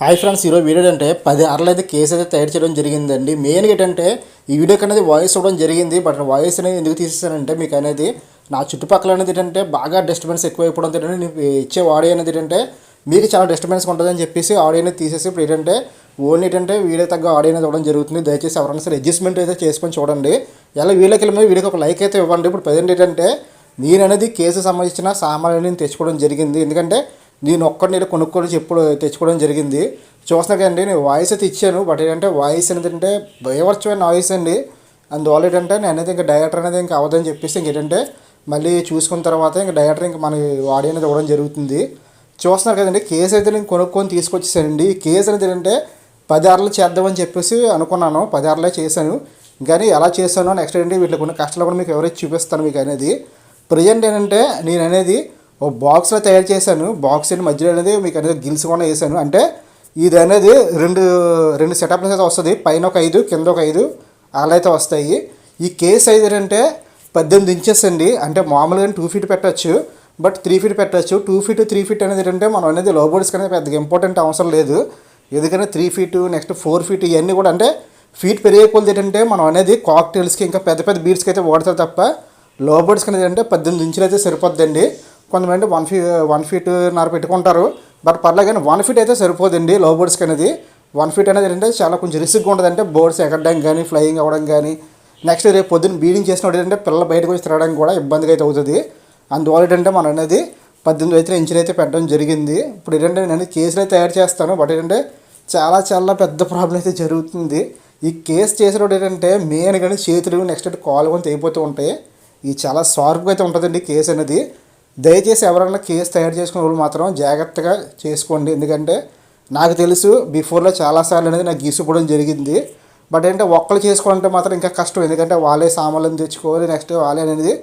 Hi friends, ఈరోజు video అంటే 10 అరలు అయితే కేసు అయితే తయారు చేయడం జరిగిందండి. మెయిన్గా ఏంటంటే ఈ వీడియోకి అనేది వాయిస్ ఇవ్వడం జరిగింది. బట్ వాయిస్ అనేది ఎందుకు తీసేసానంటే మీకు అనేది నా చుట్టుపక్కల అనేది ఏంటంటే బాగా డిస్టర్బెన్స్ ఎక్కువైపోవడం ఏంటంటే నేను ఇచ్చే ఆడియో అనేది ఏంటంటే మీకు చాలా డిస్టర్బెన్స్ ఉంటుందని చెప్పేసి ఆడియో అనేది తీసేసి ఇప్పుడు ఏంటంటే ఓన్లీ ఏంటంటే వీడియో తగ్గ ఆడియో అనేది ఇవ్వడం జరుగుతుంది. దయచేసి ఎవరైనా సరే అడ్జస్ట్మెంట్ అయితే చేసుకొని చూడండి. ఎలా వీడియోకి వెళ్ళి వీడియోకి ఒక లైక్ అయితే ఇవ్వండి. ఇప్పుడు ప్రజెంట్ ఏంటంటే నేను అనేది కేసు సంబంధించిన సామాన్లు తెచ్చుకోవడం జరిగింది. ఎందుకంటే నేను ఒక్కడిని కొనుక్కొని తెచ్చుకోవడం జరిగింది. చూస్తున్నా కదండి, నేను వాయిస్ అయితే ఇచ్చాను. బట్ ఏంటంటే వాయిస్ ఏంటంటే భయవర్చమైన వాయిస్ అండి. అందువల్ల ఏంటంటే నేను అనేది ఇంకా డైరెక్టర్ అనేది ఇంకా అవ్వదని చెప్పేసి ఇంకేంటంటే మళ్ళీ చూసుకున్న తర్వాత ఇంకా డైరెక్టర్ ఇంకా మన ఆడియో అనేది ఇవ్వడం జరుగుతుంది. చూస్తున్నారు కదండి, కేసు అయితే నేను కొనుక్కొని తీసుకొచ్చేసానండి. ఈ కేసు అనేది ఏంటంటే 10 అరలు చేద్దామని చెప్పేసి అనుకున్నాను. 10 అరలే చేశాను. కానీ ఎలా చేశానో నెక్స్ట్ ఏంటి వీటికి ఉన్న కష్టాలు కూడా మీకు ఎవరైతే చూపిస్తాను మీకు అనేది. ప్రజెంట్ ఏంటంటే నేను అనేది ఓ బాక్స్లో తయారు చేశాను. బాక్స్ మధ్యలో అనేది మీకు అనేది గిల్స్ కూడా వేసాను. అంటే ఇది అనేది రెండు సెటప్లు అయితే వస్తుంది. పైన ఒక 5 కింద ఒక 5 అలా అయితే వస్తాయి. ఈ కేస్ అయితే ఏంటంటే 18 ఇంచెస్ అండి. అంటే మామూలుగా 2 ఫీట్ పెట్టచ్చు, బట్ 3 ఫీట్ పెట్టచ్చు. 2 ఫీట్ 3 ఫీట్ అనేది ఏంటంటే మనం అనేది లో బోర్డ్స్ అనేది పెద్దగా ఇంపార్టెంట్ అవసరం లేదు. ఎందుకంటే 3 ఫీట్ నెక్స్ట్ 4 ఫీట్ ఇవన్నీ కూడా అంటే ఫీట్ పెరిగే కొలది ఏంటంటే మనం అనేది కాక్టైల్స్కి ఇంకా పెద్ద పెద్ద బీడ్స్కి అయితే వాడతారు తప్ప లో బోర్డ్స్కి అనేది అంటే 18 ఇంచులు అయితే సరిపోద్దండి. కొంతమంది 1 ఫీట్ పెట్టుకుంటారు. బట్ పర్లేదు కానీ 1 ఫీట్ అయితే సరిపోదండి లో బోర్డ్స్కి అనేది. 1 ఫీట్ అనేది ఏంటంటే చాలా కొంచెం రిస్క్గా ఉంటుంది. అంటే బోర్డ్స్ ఎక్కడం కానీ ఫ్లయింగ్ అవ్వడం కానీ నెక్స్ట్ రేపు పొద్దున్న బీడింగ్ చేసినప్పుడు ఏంటంటే పిల్లలు బయటకు వచ్చి తిరగడానికి కూడా ఇబ్బందిగా అయితే అవుతుంది. అందువల్ల ఏంటంటే మనం అనేది 18 ఇంచులు అయితే పెట్టడం జరిగింది. ఇప్పుడు ఏంటంటే నేను కేసులు అయితే తయారు చేస్తాను. బట్ ఏంటంటే చాలా పెద్ద ప్రాబ్లం అయితే జరుగుతుంది. ఈ కేసు చేసినప్పుడు ఏంటంటే మెయిన్ కానీ చేతులు నెక్స్ట్ కాలు కొని తెగిపోతూ ఉంటాయి. ఇది చాలా షార్ప్గా అయితే ఉంటుందండి కేసు అనేది. దయచేసి ఎవరైనా కేసు తయారు చేసుకునే వాళ్ళు మాత్రం జాగ్రత్తగా చేసుకోండి. ఎందుకంటే నాకు తెలుసు బిఫోర్లో చాలాసార్లు అనేది నాకు గీసుకోవడం జరిగింది. బట్ ఏంటంటే ఒక్కరు చేసుకోవాలంటే మాత్రం ఇంకా కష్టం. ఎందుకంటే వాళ్ళే సామాన్లను తెచ్చుకోవాలి, నెక్స్ట్ వాళ్ళే అనేది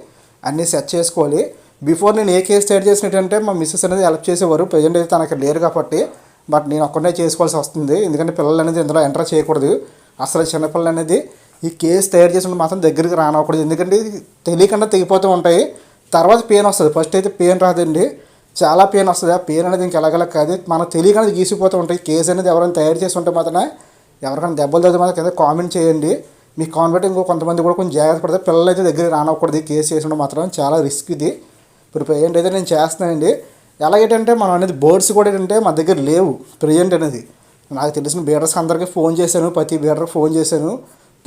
అన్నీ సెట్ చేసుకోవాలి. బిఫోర్ నేను ఏ కేసు తయారు చేసినట్టంటే మా మిస్సెస్ అనేది హెల్ప్ చేసేవారు. ప్రజెంట్ అయితే తనకి లేరు కాబట్టి బట్ నేను ఒక్కడే చేసుకోవాల్సి వస్తుంది. ఎందుకంటే పిల్లలు అనేది ఇందులో ఎంటర్ చేయకూడదు. అసలు చిన్నపిల్లలు అనేది ఈ కేసు తయారు చేసినప్పుడు మాత్రం దగ్గరికి రానకూడదు. ఎందుకంటే తెలియకుండా తెగిపోతూ ఉంటాయి. తర్వాత పెయిన్ వస్తుంది. ఫస్ట్ అయితే పెయిన్ రాదండి, చాలా పెయిన్ వస్తుంది. ఆ పెయిన్ అనేది ఇంకెలాగలా కాదు, మనకు తెలియకుండా గీసిపోతూ ఉంటాయి. కేసు అనేది ఎవరైనా తయారు చేసి ఉంటే మాత్రం ఎవరికైనా దెబ్బలు తగ్గితే మాత్రం కింద కామెంట్ చేయండి. మీ కామెంట్ ఇంకో కొంతమంది కూడా కొంచెం జాగ్రత్త పడితే పిల్లలు అయితే దగ్గరికి రానకూడదు. కేసు చేసినప్పుడు మాత్రం చాలా రిస్క్ ఇది. ఇప్పుడు ప్రజెంట్ అయితే నేను చేస్తున్నానండి. ఎలాగేంటంటే మనం అనేది బోర్డ్స్ కూడా ఏంటంటే మా దగ్గర లేవు ప్రజెంట్ అనేది. నాకు తెలిసిన బీడర్స్ అందరికీ ఫోన్ చేశాను, ప్రతి బీడర్కి ఫోన్ చేశాను.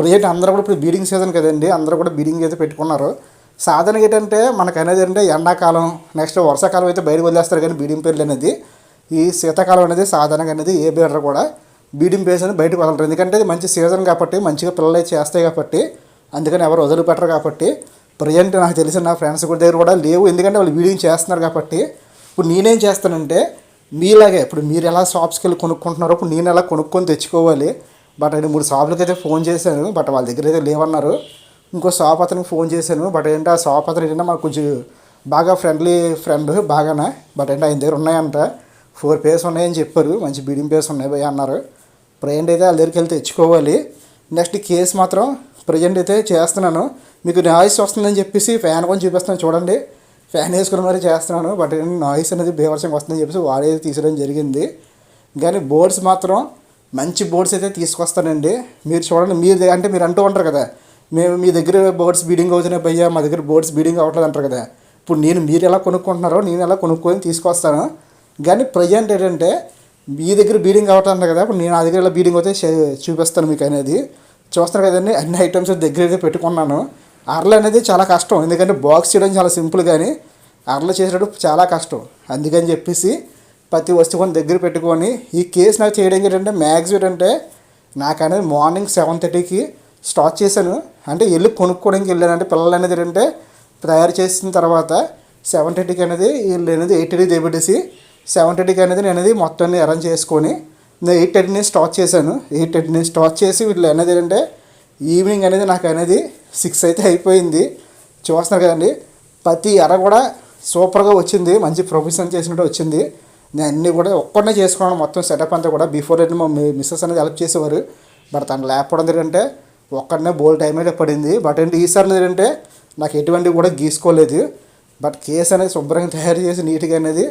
ప్రజెంట్ అందరూ కూడా ఇప్పుడు బీడింగ్ సీజన్ కదండి, అందరూ కూడా బీడింగ్ అయితే పెట్టుకున్నారు. సాధారణంగా ఏంటంటే మనకు అనేది ఏంటంటే ఎండాకాలం నెక్స్ట్ వర్షాకాలం అయితే బయటకు వదిలేస్తారు. కానీ బీడింగ్ పేర్లు అనేది ఈ శీతాకాలం అనేది సాధారణంగా అనేది ఏ బీడర్ కూడా బీడింగ్ పేర్స్ అనేది బయటకు వదలరు. ఎందుకంటే ఇది మంచి సీజన్ కాబట్టి మంచిగా పిల్లలు అయితే చేస్తాయి కాబట్టి అందుకని ఎవరు వదిలిపెట్టరు. కాబట్టి ప్రజెంట్ నాకు తెలిసిన నా ఫ్రెండ్స్ కూడా దగ్గర కూడా లేవు. ఎందుకంటే వాళ్ళు బీడింగ్ చేస్తున్నారు కాబట్టి. ఇప్పుడు నేనేం చేస్తానంటే మీలాగే ఇప్పుడు మీరు ఎలా షాప్స్కి వెళ్ళి కొనుక్కుంటున్నారో ఇప్పుడు నేను ఎలా కొనుక్కొని తెచ్చుకోవాలి. బట్ 2-3 షాపులకి అయితే ఫోన్ చేశాను. బట్ వాళ్ళ దగ్గర అయితే లేవన్నారు. ఇంకో షాప్ అతనికి ఫోన్ చేశాను. బట్ ఏంటంటే ఆ షాప్ అతను ఏంటంటే మాకు కొంచెం బాగా ఫ్రెండ్లీ ఫ్రెండ్ బాగానే. బట్ ఏంటంటే ఆయన దగ్గర ఉన్నాయంట, 4 పేర్స్ ఉన్నాయని చెప్పారు. మంచి బీడింగ్ పేర్స్ ఉన్నాయి భయ్య అన్నారు. ప్రజెంట్ అయితే వాళ్ళ దగ్గరికి వెళ్తే తెచ్చుకోవాలి. నెక్స్ట్ కేసు మాత్రం ప్రజెంట్ అయితే చేస్తున్నాను. మీకు నాయిస్ వస్తుందని చెప్పేసి ఫ్యాన్ కొని చూపిస్తాను చూడండి. ఫ్యాన్ వేసుకుని మరీ చేస్తున్నాను. బట్ నాయిస్ అనేది బేవర్సంగా వస్తుందని చెప్పేసి వాడే తీసడం జరిగింది. కానీ బోర్డ్స్ మాత్రం మంచి బోర్డ్స్ అయితే తీసుకొస్తానండి. మీరు చూడండి, అంటే మీరు అంటూ ఉంటారు కదా, మేము మీ దగ్గర బోర్డ్స్ బీడింగ్ అవుతున్నాయి భయ్యా, మా దగ్గర బోర్డ్స్ బీడింగ్ అవ్వట్లేదు అంటారు కదా. ఇప్పుడు మీరు ఎలా కొనుక్కుంటున్నారో నేను ఎలా కొనుక్కొని తీసుకొస్తాను. కానీ ప్రజెంట్ ఏంటంటే మీ దగ్గర బీడింగ్ అవ్వట్లేదు కదా, ఇప్పుడు నేను నా దగ్గర ఎలా బీడింగ్ అయితే చూపిస్తాను మీకు అనేది. చూస్తారు కదండి, అన్ని ఐటమ్స్ దగ్గర అయితే పెట్టుకున్నాను. అరలు అనేది చాలా కష్టం. ఎందుకంటే బాక్స్ చేయడం చాలా సింపుల్, కానీ అరలు చేసేటప్పుడు చాలా కష్టం. అందుకని చెప్పేసి ప్రతి వస్తువుని దగ్గర పెట్టుకొని ఈ కేసు నాకు చేయడానికి ఏంటంటే మ్యాక్సిమం ఏంటంటే నాకు అనేది మార్నింగ్ 7:30కి స్టార్ట్ చేశాను. అంటే వెళ్ళి కొనుక్కోవడానికి వెళ్ళాను. అంటే పిల్లలు అనేది ఏంటంటే తయారు చేసిన తర్వాత 7:30కి అనేది వీళ్ళు అనేది 8:30 దిగబెట్టేసి 7:30కి అనేది నేను అనేది మొత్తాన్ని అరేంజ్ చేసుకొని నేను 8:30 స్టార్ట్ చేశాను. 8:30 స్టార్ట్ చేసి వీళ్ళు అనేది ఏంటంటే ఈవినింగ్ అనేది నాకు అనేది 6 అయితే అయిపోయింది. చూస్తున్నారు కదండి, ప్రతి అర కూడా సూపర్గా వచ్చింది. మంచి ప్రొఫెషన్ చేసినట్టు వచ్చింది. నేను అన్నీ కూడా ఒక్కడనే చేసుకున్నాను. మొత్తం సెటప్ అంతా కూడా బిఫోర్ అయితే మా మిస్సెస్ అనేది హెల్ప్ చేసేవారు. బట్ తను లేకపోవడం ఏంటంటే ఒక్కడనే బోల్ టైం అయితే పడింది. బట్ ఏంటి ఈసారి ఏంటంటే నాకు ఎటువంటి కూడా గీసుకోలేదు. బట్ కేసు అనేది శుభ్రంగా తయారు చేసి నీట్గా అనేది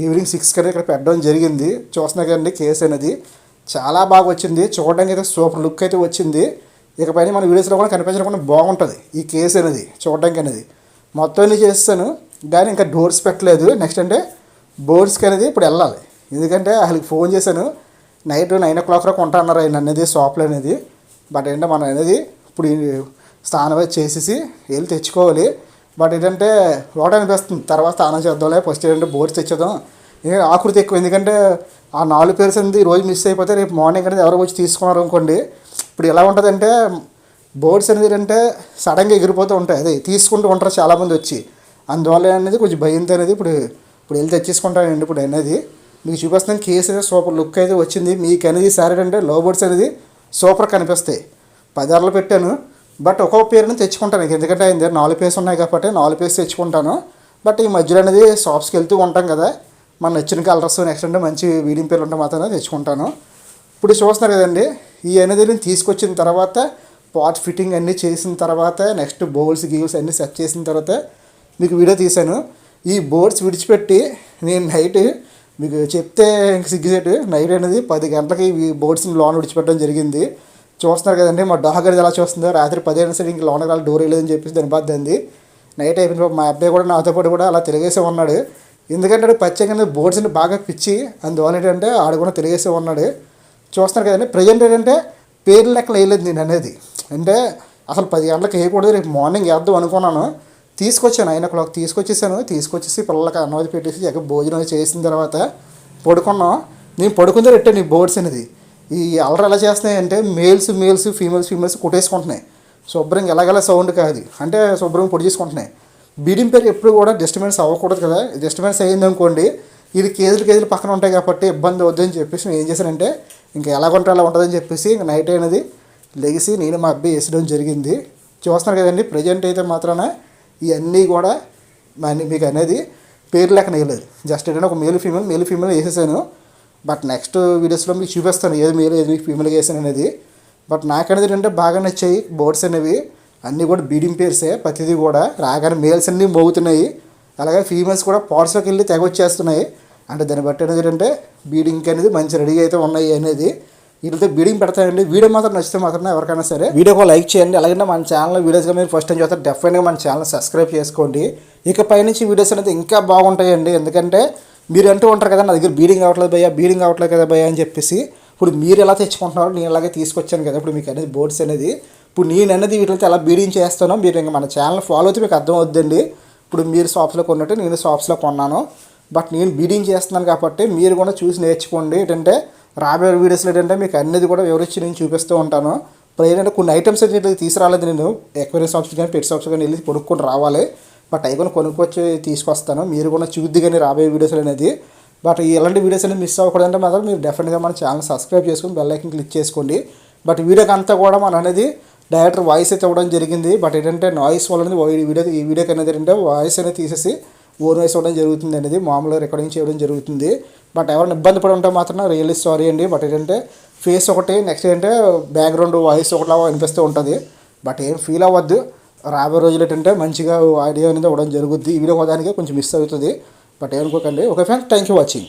ఈవినింగ్ 6 అనేది ఇక్కడ పెట్టడం జరిగింది. చూస్తున్నా కదండి కేసు అనేది చాలా బాగా వచ్చింది. చూడడానికి అయితే సూపర్ లుక్ అయితే వచ్చింది. ఇకపైన మన వీడియోస్లో కూడా కనిపించకుండా బాగుంటుంది ఈ కేసు అనేది చూడడానికి అనేది. మొత్తం అన్ని చేస్తాను కానీ ఇంకా డోర్స్ పెట్టలేదు. నెక్స్ట్ అంటే బోర్డ్స్కి అనేది ఇప్పుడు వెళ్ళాలి. ఎందుకంటే వాళ్ళకి ఫోన్ చేశాను, నైట్ 9 o'clock వరకు ఉంటా అన్నారు ఆయన అనేది షాప్లో అనేది. బట్ ఏంటంటే మనం అనేది ఇప్పుడు స్నానం అయితే చేసేసి వెళ్ళి తెచ్చుకోవాలి. బట్ ఏంటంటే లోట అనిపిస్తుంది, తర్వాత స్నానం చేద్దాంలే, ఫస్ట్ ఏంటంటే బోర్డ్స్ తెచ్చేద్దాం. ఆకృతి ఎక్కువ, ఎందుకంటే ఆ 4 పేర్స్ అనేది రోజు మిస్ అయిపోతే రేపు మార్నింగ్ అనేది ఎవరో వచ్చి తీసుకున్నారు అనుకోండి. ఇప్పుడు ఎలా ఉంటుందంటే బోర్డ్స్ అనేది అంటే సడన్గా ఎగిరిపోతూ ఉంటాయి, అదే తీసుకుంటూ ఉంటారు చాలామంది వచ్చి. అందువల్ల అనేది కొంచెం భయంతో అనేది ఇప్పుడు వెళ్ళి తెచ్చేసుకుంటానండి. ఇప్పుడు అనేది మీకు చూపిస్తున్నాను. కేసు అయితే సూపర్ లుక్ అయితే వచ్చింది. మీకు అనేది సారీ అంటే లో బోర్డ్స్ అనేది సూపర్ కనిపిస్తాయి. 10 అరలు పెట్టాను, బట్ ఒక్కొక్క పేరుని తెచ్చుకుంటాను. ఎందుకంటే ఆయన దగ్గర 4 పేర్స్ ఉన్నాయి కాబట్టి 4 పేర్స్ తెచ్చుకుంటాను. బట్ ఈ మధ్యలో అనేది షాప్స్కి వెళ్తూ ఉంటాం కదా, మన నచ్చిన కలర్స్ నెక్స్ట్ అంటే మంచి వీడియం పేర్లు ఉంటే మాత్రమే తెచ్చుకుంటాను. ఇప్పుడు చూస్తున్నారు కదండి, ఈ అనేది నేను తీసుకొచ్చిన తర్వాత పాట్ ఫిట్టింగ్ అన్నీ చేసిన తర్వాత నెక్స్ట్ బౌల్స్ గీల్స్ అన్నీ సెట్ చేసిన తర్వాత మీకు వీడియో తీశాను. ఈ బోర్డ్స్ విడిచిపెట్టి నేను నైట్ మీకు చెప్తే ఇంక సిగ్గుసేటు నైట్ అనేది 10 గంటలకి ఈ బోర్డ్స్ని లోన్ విడిచిపెట్టడం జరిగింది. చూస్తున్నారు కదండి మా డాగ్ అనేది ఎలా చూస్తుందో. రాత్రి 10 అయినా సరే ఇంక లోనకి రాలి డోర్ వేయలేదని చెప్పేసి దాని బాధ అంది. నైట్ అయిపోయిన మా అబ్బాయి కూడా నాతో పాటు కూడా అలా తిరిగేసే ఉన్నాడు. ఎందుకంటే పచ్చగా బోర్డ్స్ని బాగా పిచ్చి, అందువల్ల ఏంటంటే ఆడు కూడా తిరిగేసే ఉన్నాడు. చూస్తున్నారు కదండి, ప్రజెంట్ ఏంటంటే పేర్లు లెక్కలు వేయలేదు నేను అనేది. అంటే అసలు 10 గంటలకు వేయకూడదు, రేపు మార్నింగ్ వేద్దాం అనుకున్నాను. తీసుకొచ్చాను 9 o'clock తీసుకొచ్చేసి పిల్లలకి అన్నది పెట్టేసి ఎక్కడ భోజనం చేసిన తర్వాత పడుకున్నాం. నేను పడుకుందే పెట్టాను ఈ బోర్డ్స్ అనేది. ఈ అలర్ ఎలా చేస్తున్నాయి అంటే మేల్స్ ఫీమేల్స్ కొట్టేసుకుంటున్నాయి. శుభ్రంగా ఎలాగలా సౌండ్ కాదు అంటే శుభ్రంగా పొడి చేసుకుంటున్నాయి. బీడింగ్ పేరు ఎప్పుడు కూడా డిస్టర్బెన్స్ అవ్వకూడదు కదా. డిస్టర్బెన్స్ అయ్యింది అనుకోండి, ఇది కేజీలు పక్కన ఉంటాయి కాబట్టి ఇబ్బంది అవుద్దని చెప్పేసి నేను ఏం చేశానంటే ఇంకా ఎలాగంటే అలా ఉంటుందని చెప్పేసి ఇంకా నైట్ అనేది లెగిసి నేను మా అబ్బాయి వేసడం జరిగింది. చూస్తున్నారు కదండి, ప్రజెంట్ అయితే మాత్రాన ఇవన్నీ కూడా మీకు అనేది పేరు లెక్క వేయలేదు. జస్ట్ ఏంటంటే ఒక మేల్ ఫీమేల్ వేసేసాను. బట్ నెక్స్ట్ వీడియోస్లో మీకు చూపిస్తాను ఏది మేల్ ఏది ఫీమేల్గా వేసాను అనేది. బట్ నాకనేది ఏంటంటే బాగా నచ్చాయి బోర్డ్స్ అనేవి. అన్నీ కూడా బీడింగ్ పేర్సే, ప్రతిదీ కూడా రాగానే మేల్స్ అన్నీ మోగుతున్నాయి. అలాగే ఫీమేల్స్ కూడా పాట్స్లోకి వెళ్ళి తెగ వచ్చేస్తున్నాయి. అంటే దాన్ని బట్టి అనేది ఏంటంటే బీడింగ్ అనేది మంచి రెడీగా అయితే ఉన్నాయి అనేది. వీటితో బీడింగ్ పెడతాయండి. వీడియో మాత్రం నచ్చితే మాత్రం ఎవరికైనా సరే వీడియోకి లైక్ చేయండి. అలాగే మన ఛానల్ వీడియోస్గా మీరు ఫస్ట్ టైం చూస్తే డెఫినెట్గా మన ఛానల్ సబ్స్క్రైబ్ చేసుకోండి. ఇకపై నుంచి వీడియోస్ అనేది ఇంకా బాగుంటాయండి. ఎందుకంటే మీరు అంటూ ఉంటారు కదా, నా దగ్గర బీడింగ్ అవ్వట్లేదు కదా భయ్యా అని చెప్పేసి. ఇప్పుడు మీరు ఎలా తెచ్చుకుంటున్నారో నేను అలాగే తీసుకొచ్చాను కదా ఇప్పుడు మీకు అనేది బోర్డ్స్ అనేది. ఇప్పుడు నేను అనేది వీటితో ఎలా బీడింగ్ చేస్తానో మీరు ఇంకా మన ఛానల్ ఫాలో అయితే మీకు అర్థం అవుద్దండి. ఇప్పుడు మీరు షాప్స్లో కొన్నట్టు నేను షాప్స్లో కొన్నాను. బట్ నేను బీడింగ్ చేస్తున్నాను కాబట్టి మీరు కూడా చూసి నేర్చుకోండి. ఏంటంటే రాబోయే వీడియోస్లో ఏంటంటే మీకు అన్నీ కూడా వివరించి నేను చూపిస్తూ ఉంటాను. ఇప్పుడు ఏంటంటే కొన్ని ఐటమ్స్ అయితే తీసుకురాలేదు నేను. ఎక్వేరియం షాప్స్ కానీ పెట్ షాప్స్ కానీ వెళ్ళి కొనుక్కొని రావాలి. బట్ అవి కూడా కొనుక్కొచ్చి తీసుకొస్తాను. మీరు కూడా చూద్ది కానీ రాబోయే వీడియోస్లో అనేది. బట్ ఇలాంటి వీడియోస్ అనేది మిస్ అవ్వకూడదంటే మాత్రం మీరు డెఫినెట్గా మన ఛానల్ సబ్స్క్రైబ్ చేసుకొని బెల్ ఐకాన్ క్లిక్ చేసుకోండి. బట్ వీడియోకి అంతా కూడా మన అనేది డైరెక్టర్ వాయిస్ అయితే ఇవ్వడం జరిగింది. బట్ ఏంటంటే నాయిస్ వల్ల అనేది ఈ వీడియోకి అనేది ఏంటంటే వాయిస్ అనేది తీసేసి ఓన్ వాయిస్ ఇవ్వడం జరుగుతుంది అనేది మామూలుగా రికార్డింగ్ చేయడం జరుగుతుంది. బట్ ఎవరైనా ఇబ్బంది పడి ఉంటే మాత్రం రియల్లీ సారీ అండి. బట్ ఏంటంటే ఫేస్ ఒకటి నెక్స్ట్ ఏంటంటే బ్యాక్గ్రౌండ్ వాయిస్ ఒకలా అనిపిస్తూ ఉంటుంది. బట్ ఏం ఫీల్ అవ్వద్దు. రాబోయే రోజులు ఏంటంటే మంచిగా ఆడియో అనేది ఇవ్వడం జరుగుద్ది. ఈ వీడియో దానికి కొంచెం మిస్ అవుతుంది. బట్ ఏమనుకోకండి. Okay friends, thank you watching.